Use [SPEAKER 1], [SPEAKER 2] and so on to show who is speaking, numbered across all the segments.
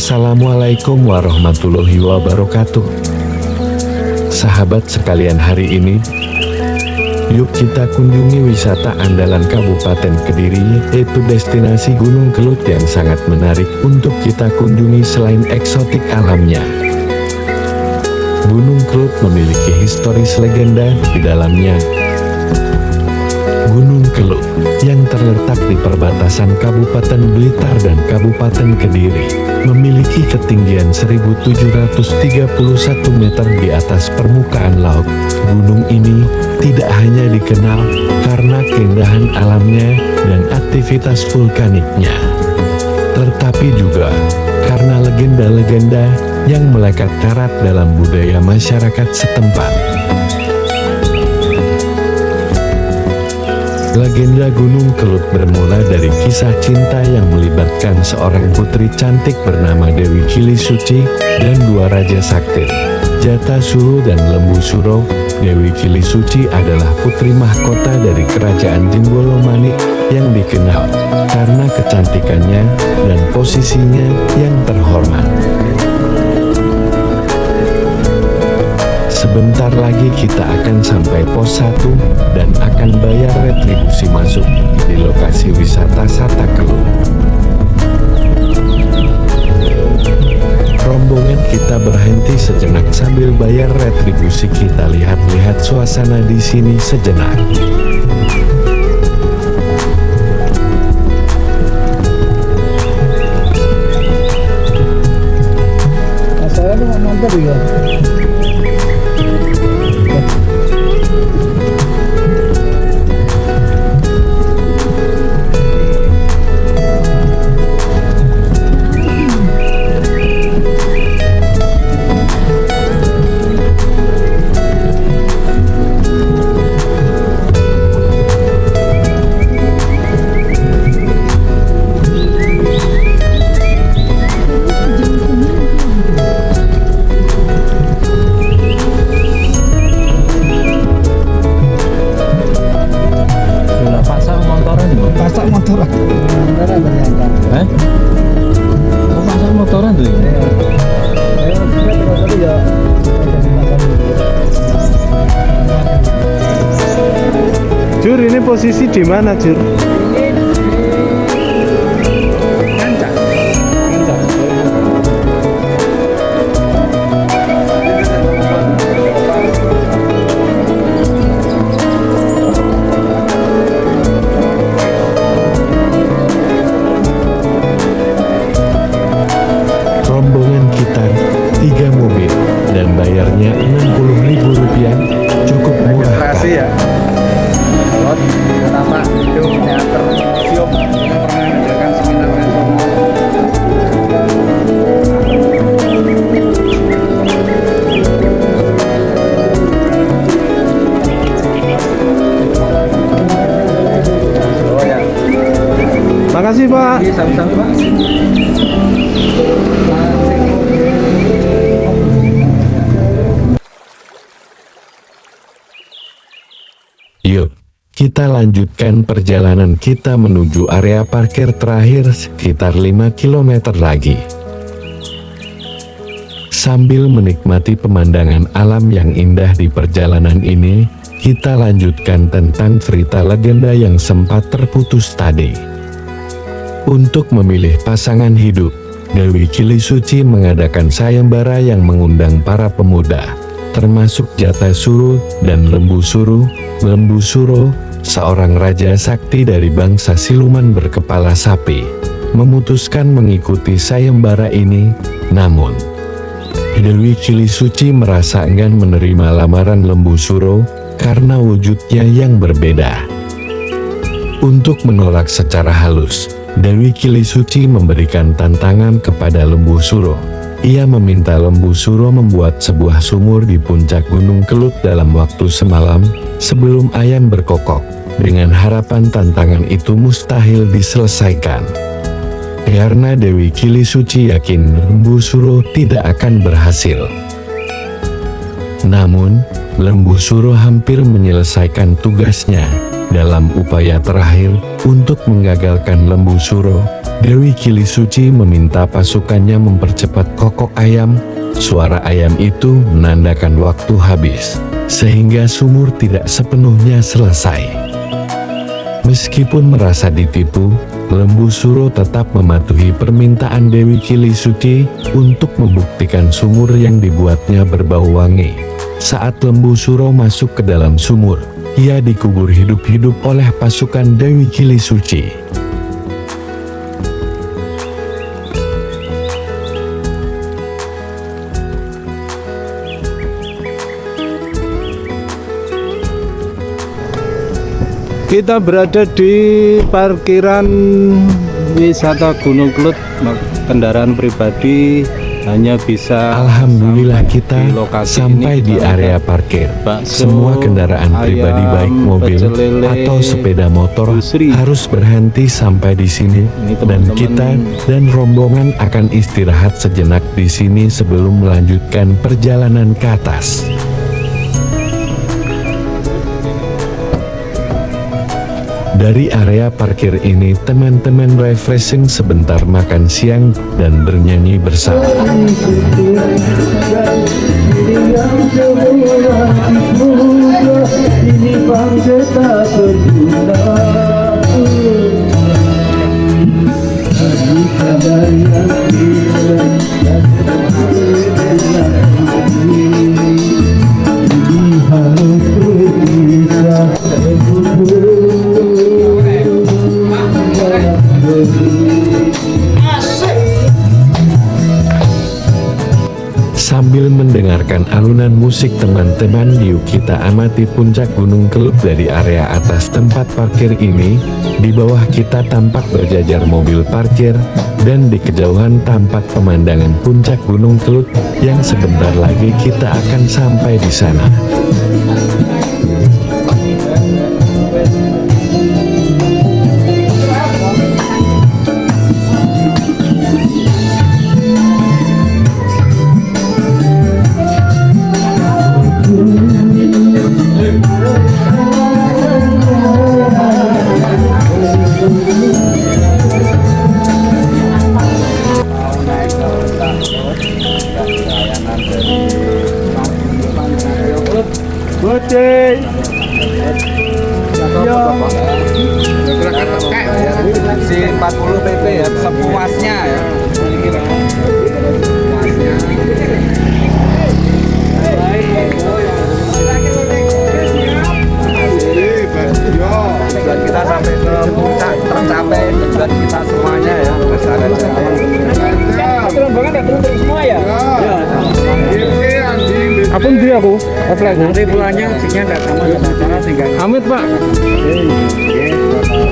[SPEAKER 1] Assalamualaikum warahmatullahi wabarakatuh. Sahabat sekalian, hari ini yuk kita kunjungi wisata andalan Kabupaten Kediri, yaitu destinasi Gunung Kelut yang sangat menarik untuk kita kunjungi. Selain eksotik alamnya, Gunung Kelut memiliki historis legenda di dalamnya. Gunung Kelut yang terletak di perbatasan Kabupaten Blitar dan Kabupaten Kediri memiliki ketinggian 1731 meter di atas permukaan laut. Gunung ini tidak hanya dikenal karena keindahan alamnya dan aktivitas vulkaniknya, tetapi juga karena legenda-legenda yang melekat karat dalam budaya masyarakat setempat. Legenda Gunung Kelut bermula dari kisah cinta yang melibatkan seorang putri cantik bernama Dewi Kili Suci dan dua raja sakti, Jatasuro dan Lembu Suro. Dewi Kili Suci adalah putri mahkota dari kerajaan Jenggolo Manik yang dikenal karena kecantikannya dan posisinya yang terhormat. Sebentar lagi kita akan sampai pos 1 dan akan bayar retribusi masuk di lokasi wisata Sata Kelut. Rombongan kita berhenti sejenak sambil bayar retribusi. Kita lihat-lihat suasana di sini sejenak.
[SPEAKER 2] Masalahnya nggak mantap ya. Pasak motoran. Motoran ternyata.
[SPEAKER 3] Hah? Oh, pasak motoran tuh ya?
[SPEAKER 2] Ayo, kita ya.
[SPEAKER 4] Jur, ini posisi di mana, Jur?
[SPEAKER 1] Rombongan kita 3 mobil dan bayarnya Rp60.000, cukup murah kan?
[SPEAKER 2] Ya. Lot pertama itu teater museum yang pernah mengadakan seminar nasional. Oh ya.
[SPEAKER 4] Makasih, Pak.
[SPEAKER 2] Oke, sama-sama, Pak.
[SPEAKER 1] Yuk, kita lanjutkan perjalanan kita menuju area parkir terakhir sekitar 5 km lagi. Sambil menikmati pemandangan alam yang indah di perjalanan ini, kita lanjutkan tentang cerita legenda yang sempat terputus tadi. Untuk memilih pasangan hidup, Dewi Kili Suci mengadakan sayembara yang mengundang para pemuda, termasuk Jatasuro dan Lembu Suro. Lembu Suro, seorang raja sakti dari bangsa siluman berkepala sapi, memutuskan mengikuti sayembara ini. Namun, Dewi Kili Suci merasa enggan menerima lamaran Lembu Suro karena wujudnya yang berbeda. Untuk menolak secara halus, Dewi Kili Suci memberikan tantangan kepada Lembu Suro. Ia meminta Lembu Suro membuat sebuah sumur di puncak Gunung Kelut dalam waktu semalam sebelum ayam berkokok, dengan harapan tantangan itu mustahil diselesaikan. Karena Dewi Kili Suci yakin Lembu Suro tidak akan berhasil. Namun, Lembu Suro hampir menyelesaikan tugasnya. Dalam upaya terakhir untuk menggagalkan Lembu Suro, Dewi Kilisuci meminta pasukannya mempercepat kokok ayam. Suara ayam itu menandakan waktu habis, sehingga sumur tidak sepenuhnya selesai. Meskipun merasa ditipu, Lembu Suro tetap mematuhi permintaan Dewi Kilisuci untuk membuktikan sumur yang dibuatnya berbau wangi. Saat Lembu Suro masuk ke dalam sumur, ia dikubur hidup-hidup oleh pasukan Dewi Kilisuci.
[SPEAKER 4] Kita berada di parkiran wisata Gunung Kelut. Kendaraan pribadi hanya bisa
[SPEAKER 1] Alhamdulillah
[SPEAKER 4] sampai
[SPEAKER 1] kita
[SPEAKER 4] di lokasi
[SPEAKER 1] sampai
[SPEAKER 4] ini.
[SPEAKER 1] di
[SPEAKER 4] Kita
[SPEAKER 1] area
[SPEAKER 4] ada
[SPEAKER 1] parkir.
[SPEAKER 4] bakso,
[SPEAKER 1] Semua kendaraan pribadi
[SPEAKER 4] ayam,
[SPEAKER 1] baik mobil
[SPEAKER 4] pecel lele,
[SPEAKER 1] atau sepeda motor
[SPEAKER 4] busri.
[SPEAKER 1] harus berhenti sampai di sini,
[SPEAKER 4] Ini
[SPEAKER 1] dan
[SPEAKER 4] teman-teman.
[SPEAKER 1] kita dan rombongan akan istirahat sejenak di sini sebelum melanjutkan perjalanan ke atas. Dari area parkir ini teman-teman refreshing sebentar, makan siang dan bernyanyi bersama. Sambil mendengarkan alunan musik teman-teman, yuk kita amati puncak Gunung Kelut dari area atas tempat parkir ini. Di bawah kita tampak berjajar mobil parkir, dan di kejauhan tampak pemandangan puncak Gunung Kelut yang sebentar lagi kita akan sampai di sana.
[SPEAKER 2] Si 40 pp ya, sepuasnya ya. Tujuan kita sampai ke puncak tercapai, tujuan kita semuanya ya. Rombongan udah turun semua ya?
[SPEAKER 4] Apa dia aku?
[SPEAKER 2] Nanti pulangnya ojeknya nggak sama cara sehingga
[SPEAKER 4] Amit Pak.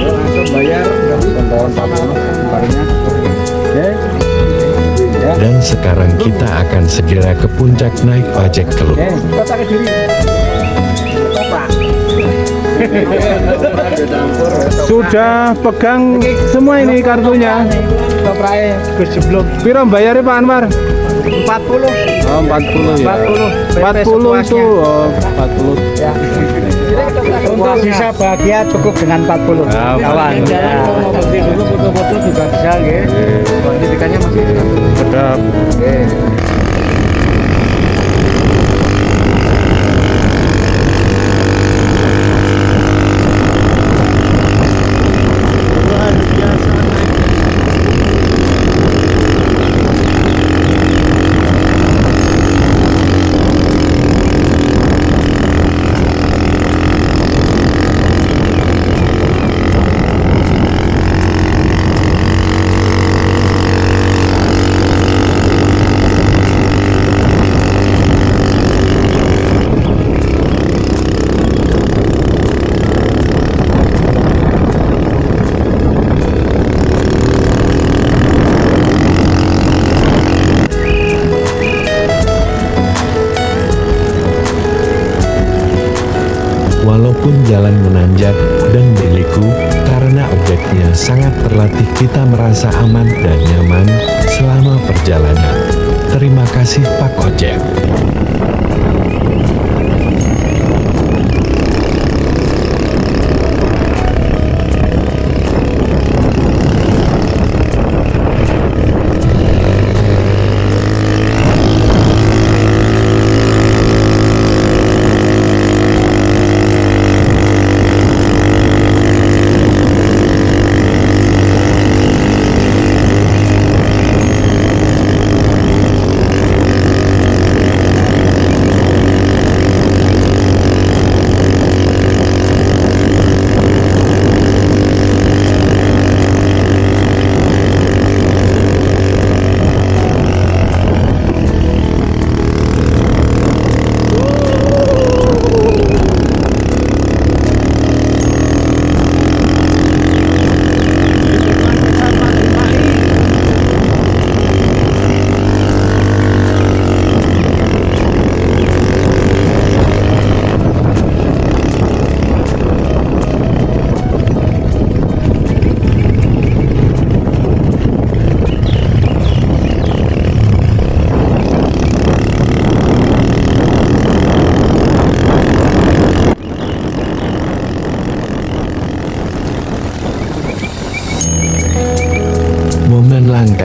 [SPEAKER 2] langsung bayar tahun 40 kembalinya.
[SPEAKER 1] Dan sekarang kita akan segera ke puncak naik ojek Kelut.
[SPEAKER 2] Kota Kediri.
[SPEAKER 4] Sudah pegang semua ini kartunya.
[SPEAKER 2] Toprae
[SPEAKER 4] Kejeblok. Piro bayarnya Pak Anwar?
[SPEAKER 2] 40.
[SPEAKER 4] Oh, 40 ya. 40 itu 40.
[SPEAKER 2] Ya. Untuk bisa bahagia cukup dengan 40.
[SPEAKER 4] Ah, kawan.
[SPEAKER 2] Dulu foto-foto juga bisa nggih. Sertifikatnya masih
[SPEAKER 4] Sedap.
[SPEAKER 2] nggih.
[SPEAKER 1] Walaupun jalan menanjak dan berliku, karena ojeknya sangat terlatih, kita merasa aman dan nyaman selama perjalanan. Terima kasih Pak Ojek.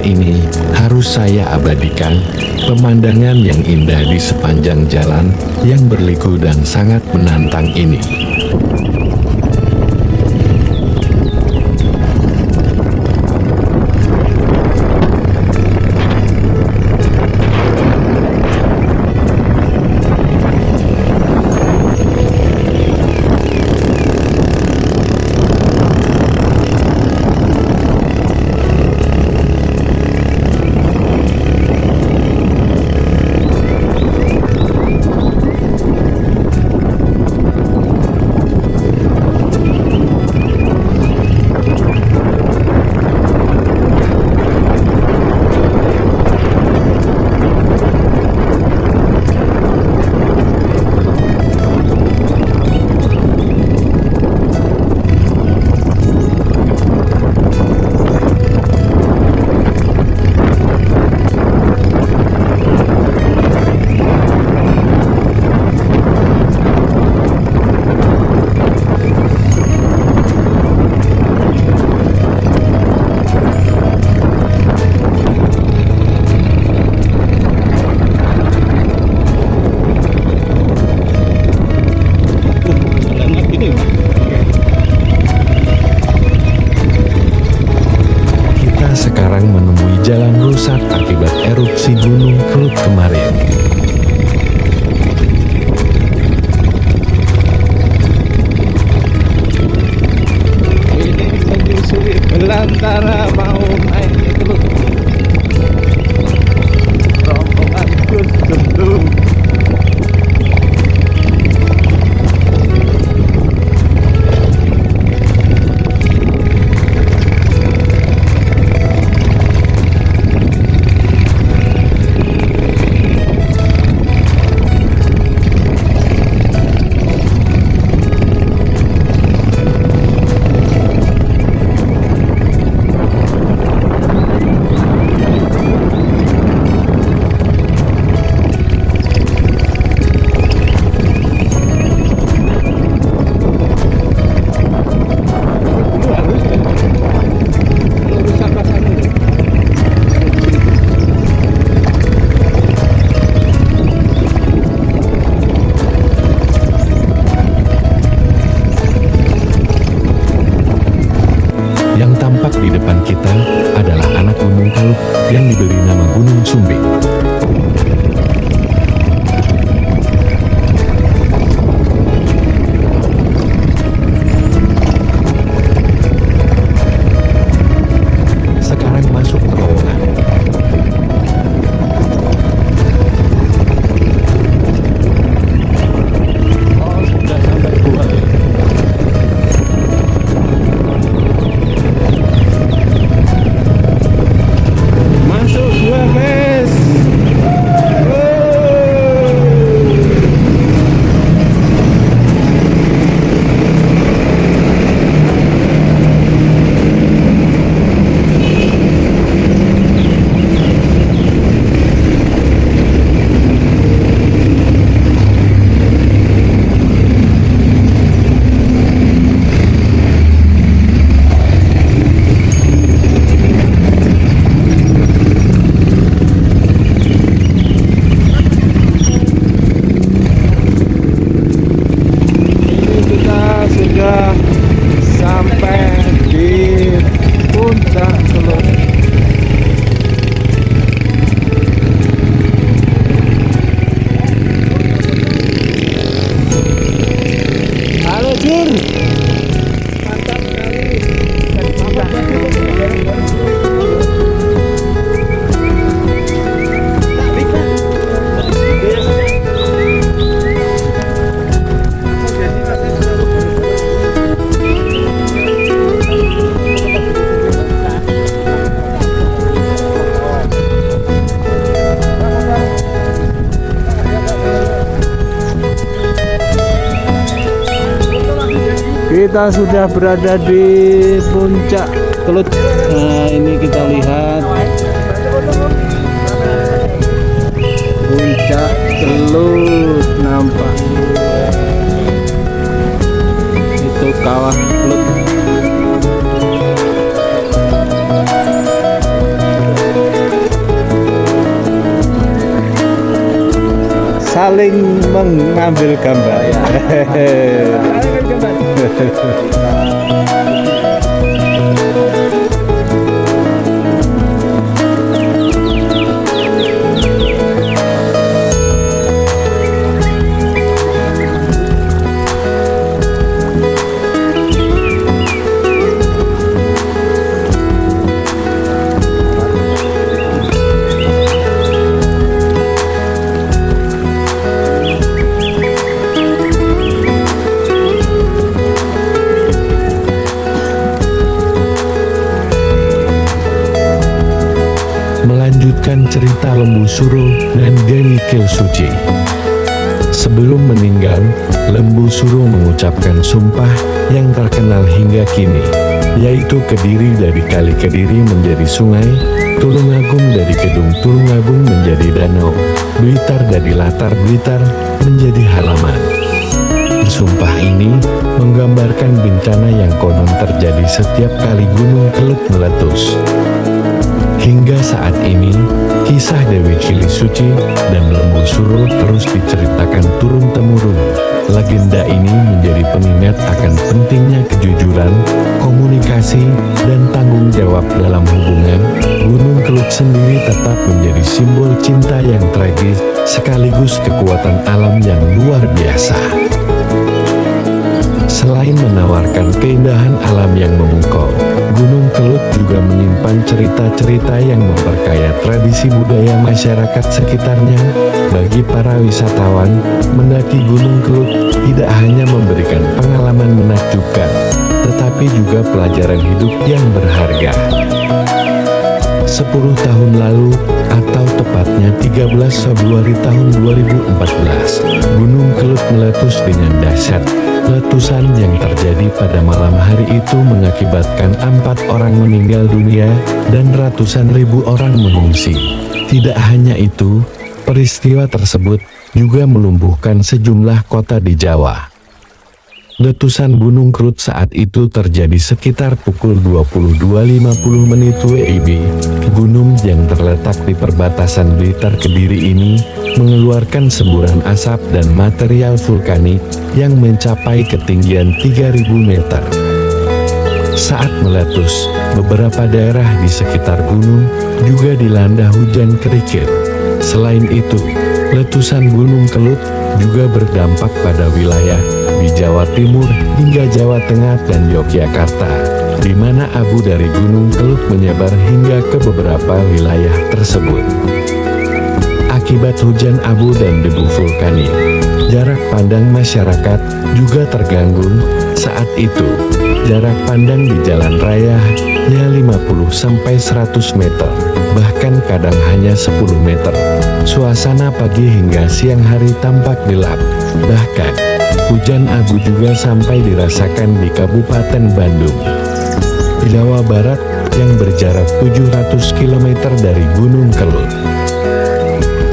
[SPEAKER 1] ini harus saya abadikan pemandangan yang indah di sepanjang jalan yang berliku dan sangat menantang ini. Sekarang menemui jalan rusak akibat erupsi Gunung Kelut kemarin.
[SPEAKER 3] Ini menyusuri belantara mau naik Kelut. Rombongan Gus Gendung.
[SPEAKER 1] Yang tampak di depan kita adalah anak Gunung Kelut yang diberi nama Gunung Sumbing. Sekarang masuk terowongan.
[SPEAKER 3] Oh, sudah sampai gua ya. Masuk gua, guys. Ini kita sudah sampai di puncak Kelut. Halo Jur, mantap sekali. Kita sudah berada di puncak Kelut. Nah, ini kita lihat puncak Kelut nampak. Itu kawah Kelut.
[SPEAKER 4] saling mengambil gambar.
[SPEAKER 1] Melanjutkan cerita Lembu Suro dan Geni Kilsuci. Sebelum meninggal, Lembu Suro mengucapkan sumpah yang terkenal hingga kini, yaitu Kediri dari Kali Kediri menjadi sungai, Tulungagung dari Kedung Tulungagung menjadi danau, Blitar dari latar Blitar menjadi halaman. Sumpah ini menggambarkan bencana yang konon terjadi setiap kali Gunung Kelut meletus. Hingga saat ini, kisah Dewi Kilisuci dan Lembu Suro terus diceritakan turun-temurun. Legenda ini menjadi pengingat akan pentingnya kejujuran, komunikasi, dan tanggung jawab dalam hubungan. Gunung Kelut sendiri tetap menjadi simbol cinta yang tragis, sekaligus kekuatan alam yang luar biasa. Selain menawarkan keindahan alam yang memukau, Gunung Kelut juga menyimpan cerita-cerita yang memperkaya tradisi budaya masyarakat sekitarnya. Bagi para wisatawan, mendaki Gunung Kelut tidak hanya memberikan pengalaman menakjubkan, tetapi juga pelajaran hidup yang berharga. 10 tahun lalu, atau tepatnya 13 Februari tahun 2014, Gunung Kelut meletus dengan dahsyat. Letusan yang terjadi pada malam hari itu mengakibatkan 4 orang meninggal dunia dan ratusan ribu orang mengungsi. Tidak hanya itu, peristiwa tersebut juga melumpuhkan sejumlah kota di Jawa. Letusan Gunung Kelut saat itu terjadi sekitar pukul 22.50 menit WIB. Gunung yang terletak di perbatasan Blitar Kediri ini mengeluarkan semburan asap dan material vulkanik yang mencapai ketinggian 3.000 meter. Saat meletus, beberapa daerah di sekitar gunung juga dilanda hujan kerikil. Selain itu, letusan Gunung Kelut juga berdampak pada wilayah di Jawa Timur hingga Jawa Tengah dan Yogyakarta, di mana abu dari Gunung Kelut menyebar hingga ke beberapa wilayah tersebut. Akibat hujan abu dan debu vulkanik, jarak pandang masyarakat juga terganggu. Saat itu, jarak pandang di jalan raya ya 50-100 meter, bahkan kadang hanya 10 meter. Suasana pagi hingga siang hari tampak gelap. Bahkan, hujan abu juga sampai dirasakan di Kabupaten Bandung, Jawa Barat, yang berjarak 700 km dari Gunung Kelut.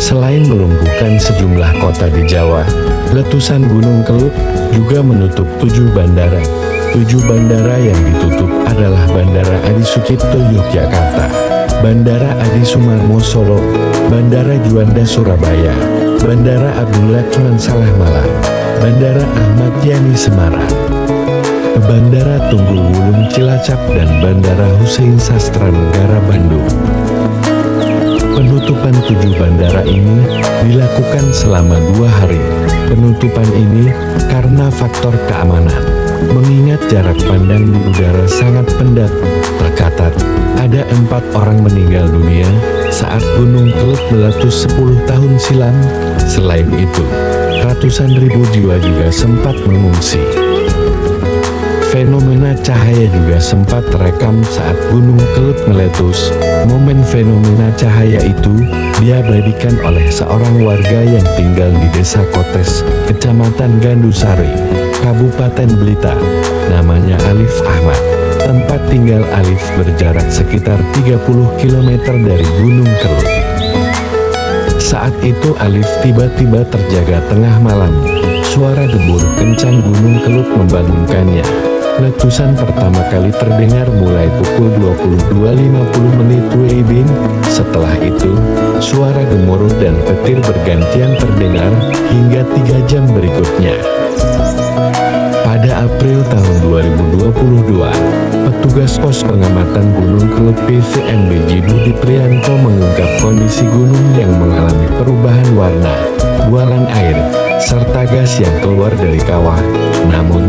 [SPEAKER 1] Selain melumpuhkan sejumlah kota di Jawa, letusan Gunung Kelut juga menutup 7 bandara. 7 bandara yang ditutup adalah Bandara Adi Sucipto Yogyakarta, Bandara Adi Sumarmo Solo, Bandara Juanda Surabaya, Bandara Abdullah Cuman Salah Malang, Bandara Ahmad Yani Semarang, Bandara Tunggul Wulung Cilacap, dan Bandara Hussein Sastranegara Bandung. Penutupan 7 bandara ini dilakukan selama 2 hari. Penutupan ini karena faktor keamanan, mengingat jarak pandang di udara sangat pendek. Tercatat, ada 4 orang meninggal dunia saat Gunung Kelut meletus 10 tahun silam. Selain itu, ratusan ribu jiwa juga sempat mengungsi. Fenomena cahaya juga sempat terekam saat Gunung Kelut meletus. Momen fenomena cahaya itu diabadikan oleh seorang warga yang tinggal di Desa Kotes, Kecamatan Gandusari, Kabupaten Blitar. Namanya Alif Ahmad. Tempat tinggal Alif berjarak sekitar 30 km dari Gunung Kelut. Saat itu Alif tiba-tiba terjaga tengah malam. Suara debur kencang Gunung Kelut membangunkannya. Letusan pertama kali terdengar mulai pukul 22.50 WIB. Setelah itu, suara gemuruh dan petir bergantian terdengar hingga 3 jam berikutnya. Pada April tahun 2022, petugas pos pengamatan Gunung Kelut PVMBG Budi Prianto mengungkap kondisi gunung yang mengalami perubahan warna, bualan air, serta gas yang keluar dari kawah. Namun,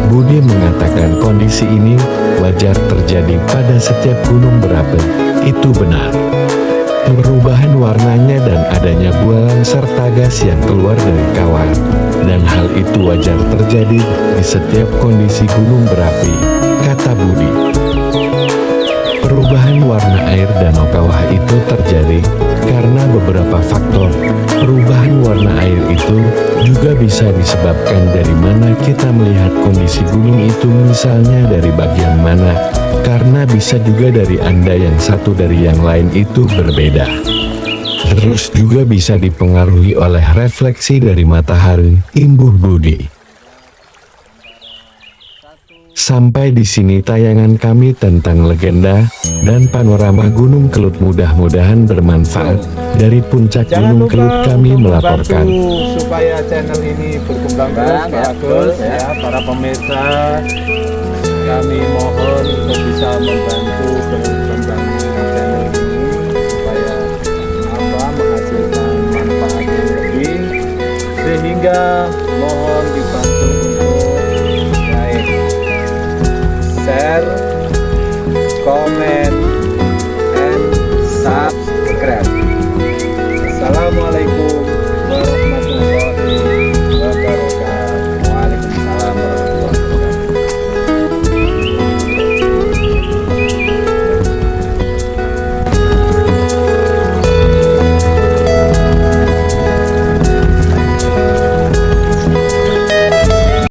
[SPEAKER 1] Budi mengatakan kondisi ini wajar terjadi pada setiap gunung berapi. Itu benar. Perubahan warnanya dan adanya bualan serta gas yang keluar dari kawah, dan hal itu wajar terjadi di setiap kondisi gunung berapi, kata Budi. Perubahan warna air danau kawah itu terjadi karena beberapa faktor. Perubahan warna air itu juga bisa disebabkan dari mana kita melihat kondisi gunung itu, misalnya dari bagian mana, karena bisa juga dari Anda yang satu dari yang lain itu berbeda. Terus juga bisa dipengaruhi oleh refleksi dari matahari, imbuh Budi. Sampai di sini tayangan kami tentang legenda dan panorama Gunung Kelut, mudah-mudahan bermanfaat. Dari puncak Gunung Kelut kami melaporkan.
[SPEAKER 4] Supaya channel ini berkembang terus, bagus ya para pemirsa. Kami mohon untuk bisa membantu berkembang channel ini supaya menghasilkan manfaat yang lebih, sehingga